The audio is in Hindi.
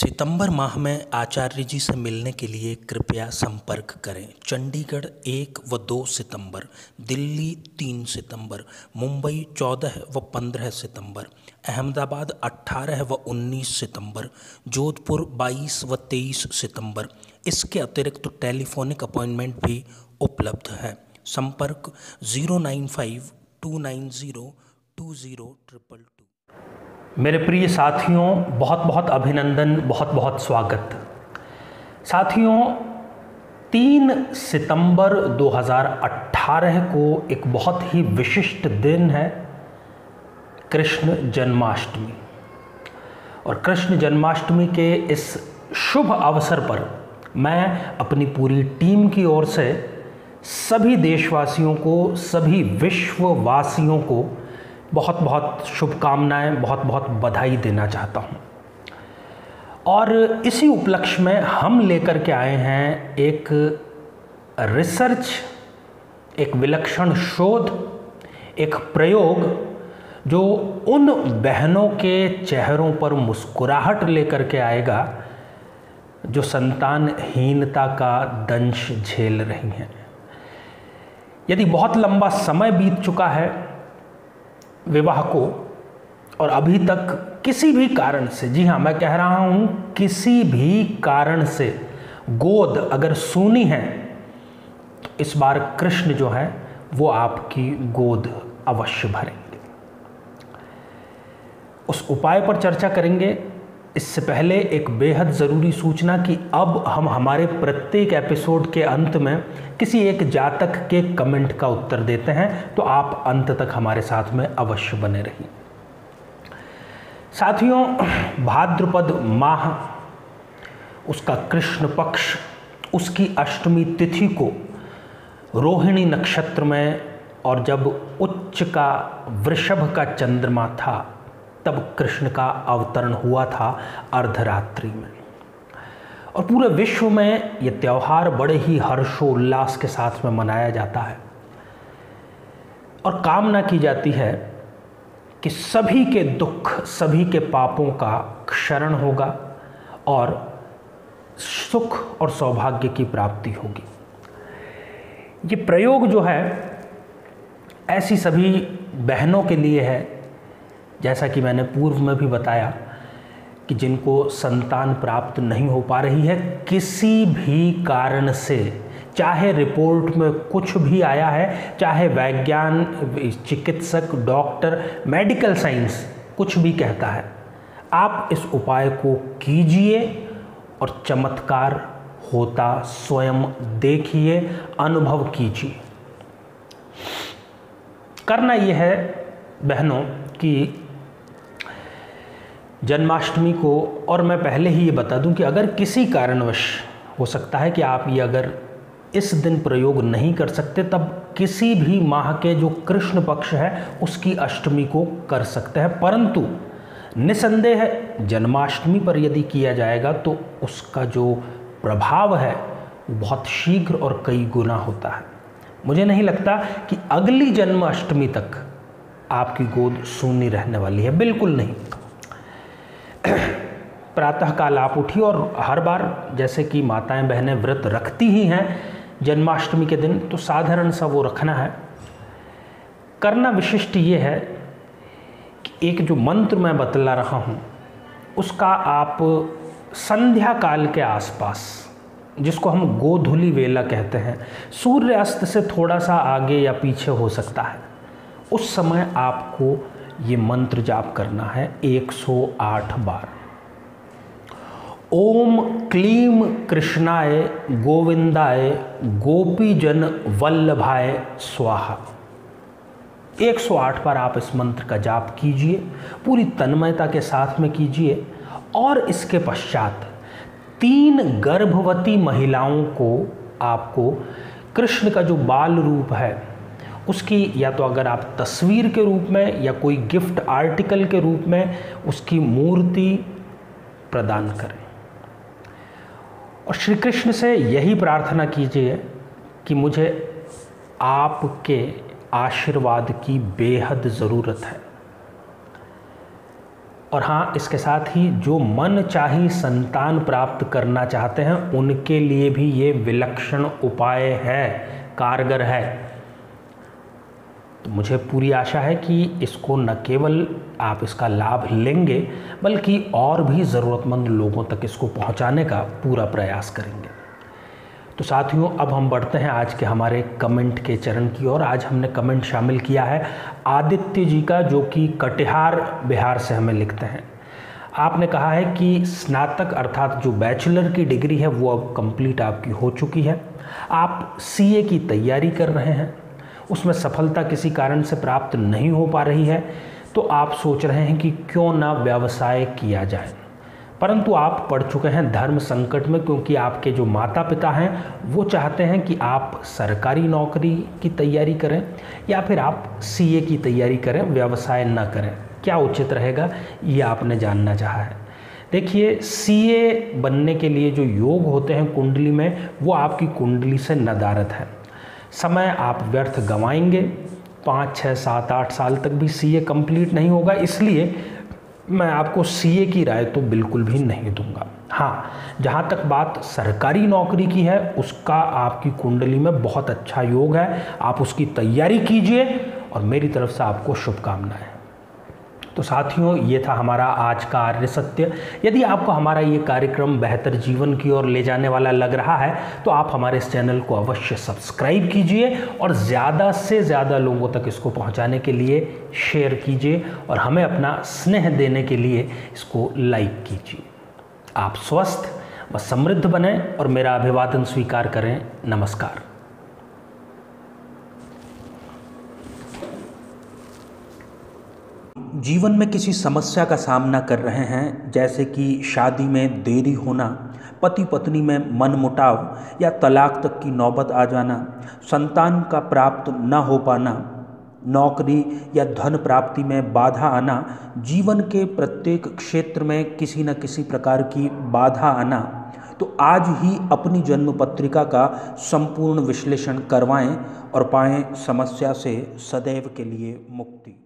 सितंबर माह में आचार्य जी से मिलने के लिए कृपया संपर्क करें। चंडीगढ़ 1 व 2 सितंबर, दिल्ली 3 सितंबर, मुंबई 14 व 15 सितंबर, अहमदाबाद 18 व 19 सितंबर, जोधपुर 22 व 23 सितंबर। इसके अतिरिक्त टेलीफोनिक अपॉइंटमेंट भी उपलब्ध है। संपर्क 09529020222। मेरे प्रिय साथियों, बहुत बहुत अभिनंदन, बहुत बहुत स्वागत। साथियों, 3 सितंबर 2018 को एक बहुत ही विशिष्ट दिन है, कृष्ण जन्माष्टमी। और कृष्ण जन्माष्टमी के इस शुभ अवसर पर मैं अपनी पूरी टीम की ओर से सभी देशवासियों को, सभी विश्ववासियों को बहुत बहुत शुभकामनाएं, बहुत बहुत बधाई देना चाहता हूं। और इसी उपलक्ष्य में हम लेकर के आए हैं एक रिसर्च, एक विलक्षण शोध, एक प्रयोग जो उन बहनों के चेहरों पर मुस्कुराहट लेकर के आएगा जो संतानहीनता का दंश झेल रही हैं। यदि बहुत लंबा समय बीत चुका है विवाह को और अभी तक किसी भी कारण से, जी हाँ मैं कह रहा हूं, किसी भी कारण से गोद अगर सूनी है तो इस बार कृष्ण जो है वो आपकी गोद अवश्य भरेंगे। उस उपाय पर चर्चा करेंगे। इससे पहले एक बेहद ज़रूरी सूचना कि अब हम हमारे प्रत्येक एपिसोड के अंत में किसी एक जातक के कमेंट का उत्तर देते हैं, तो आप अंत तक हमारे साथ में अवश्य बने रहिए। साथियों, भाद्रपद माह, उसका कृष्ण पक्ष, उसकी अष्टमी तिथि को रोहिणी नक्षत्र में, और जब उच्च का वृषभ का चंद्रमा था तब कृष्ण का अवतरण हुआ था अर्धरात्रि में। और पूरे विश्व में ये त्यौहार बड़े ही हर्षोल्लास के साथ में मनाया जाता है और कामना की जाती है कि सभी के दुख, सभी के पापों का क्षरण होगा और सुख और सौभाग्य की प्राप्ति होगी। ये प्रयोग जो है ऐसी सभी बहनों के लिए है, जैसा कि मैंने पूर्व में भी बताया, कि जिनको संतान प्राप्त नहीं हो पा रही है किसी भी कारण से, चाहे रिपोर्ट में कुछ भी आया है, चाहे वैज्ञान, चिकित्सक, डॉक्टर, मेडिकल साइंस कुछ भी कहता है, आप इस उपाय को कीजिए और चमत्कार होता स्वयं देखिए, अनुभव कीजिए। करना यह है बहनों कि जन्माष्टमी को, और मैं पहले ही ये बता दूं कि अगर किसी कारणवश, हो सकता है कि आप ये अगर इस दिन प्रयोग नहीं कर सकते, तब किसी भी माह के जो कृष्ण पक्ष है उसकी अष्टमी को कर सकते हैं, परंतु निसंदेह जन्माष्टमी पर यदि किया जाएगा तो उसका जो प्रभाव है वो बहुत शीघ्र और कई गुना होता है। मुझे नहीं लगता कि अगली जन्माष्टमी तक आपकी गोद सूनी रहने वाली है, बिल्कुल नहीं। प्रातःकाल आप उठी, और हर बार जैसे कि माताएं बहनें व्रत रखती ही हैं जन्माष्टमी के दिन, तो साधारण सा वो रखना है। करना विशिष्ट ये है कि एक जो मंत्र मैं बतला रहा हूँ उसका आप संध्या काल के आसपास, जिसको हम गोधूली वेला कहते हैं, सूर्यास्त से थोड़ा सा आगे या पीछे हो सकता है, उस समय आपको ये मंत्र जाप करना है 108 बार। ओम क्लीम कृष्णाय गोविंदाय गोपीजन वल्लभाय स्वाहा। 108 बार आप इस मंत्र का जाप कीजिए, पूरी तन्मयता के साथ में कीजिए। और इसके पश्चात 3 गर्भवती महिलाओं को आपको कृष्ण का जो बाल रूप है उसकी, या तो अगर आप तस्वीर के रूप में या कोई गिफ्ट आर्टिकल के रूप में उसकी मूर्ति प्रदान करें। और श्री कृष्ण से यही प्रार्थना कीजिए कि मुझे आपके आशीर्वाद की बेहद ज़रूरत है। और हाँ, इसके साथ ही जो मन चाही संतान प्राप्त करना चाहते हैं उनके लिए भी ये विलक्षण उपाय है, कारगर है। तो मुझे पूरी आशा है कि इसको न केवल आप इसका लाभ लेंगे बल्कि और भी ज़रूरतमंद लोगों तक इसको पहुंचाने का पूरा प्रयास करेंगे। तो साथियों, अब हम बढ़ते हैं आज के हमारे कमेंट के चरण की ओर। आज हमने कमेंट शामिल किया है आदित्य जी का, जो कि कटिहार बिहार से हमें लिखते हैं। आपने कहा है कि स्नातक अर्थात जो बैचलर की डिग्री है वो अब कंप्लीट आपकी हो चुकी है, आप सीए की तैयारी कर रहे हैं, उसमें सफलता किसी कारण से प्राप्त नहीं हो पा रही है, तो आप सोच रहे हैं कि क्यों ना व्यवसाय किया जाए। परंतु आप पड़ चुके हैं धर्म संकट में, क्योंकि आपके जो माता पिता हैं वो चाहते हैं कि आप सरकारी नौकरी की तैयारी करें या फिर आप सीए की तैयारी करें, व्यवसाय न करें। क्या उचित रहेगा ये आपने जानना चाहा है। देखिए, सीए बनने के लिए जो योग होते हैं कुंडली में, वो आपकी कुंडली से नदारद है। समय आप व्यर्थ गंवाएंगे, 5, 6, 7, 8 साल तक भी सीए कंप्लीट नहीं होगा, इसलिए मैं आपको सीए की राय तो बिल्कुल भी नहीं दूंगा। हाँ, जहाँ तक बात सरकारी नौकरी की है, उसका आपकी कुंडली में बहुत अच्छा योग है, आप उसकी तैयारी कीजिए और मेरी तरफ से आपको शुभकामनाएं। तो साथियों, ये था हमारा आज का आर्य सत्य। यदि आपको हमारा ये कार्यक्रम बेहतर जीवन की ओर ले जाने वाला लग रहा है तो आप हमारे इस चैनल को अवश्य सब्सक्राइब कीजिए और ज़्यादा से ज़्यादा लोगों तक इसको पहुंचाने के लिए शेयर कीजिए और हमें अपना स्नेह देने के लिए इसको लाइक कीजिए। आप स्वस्थ व समृद्ध बने और मेरा अभिवादन स्वीकार करें। नमस्कार। जीवन में किसी समस्या का सामना कर रहे हैं, जैसे कि शादी में देरी होना, पति पत्नी में मनमुटाव या तलाक तक की नौबत आ जाना, संतान का प्राप्त न हो पाना, नौकरी या धन प्राप्ति में बाधा आना, जीवन के प्रत्येक क्षेत्र में किसी न किसी प्रकार की बाधा आना, तो आज ही अपनी जन्म पत्रिका का संपूर्ण विश्लेषण करवाएं और पाएं समस्या से सदैव के लिए मुक्ति।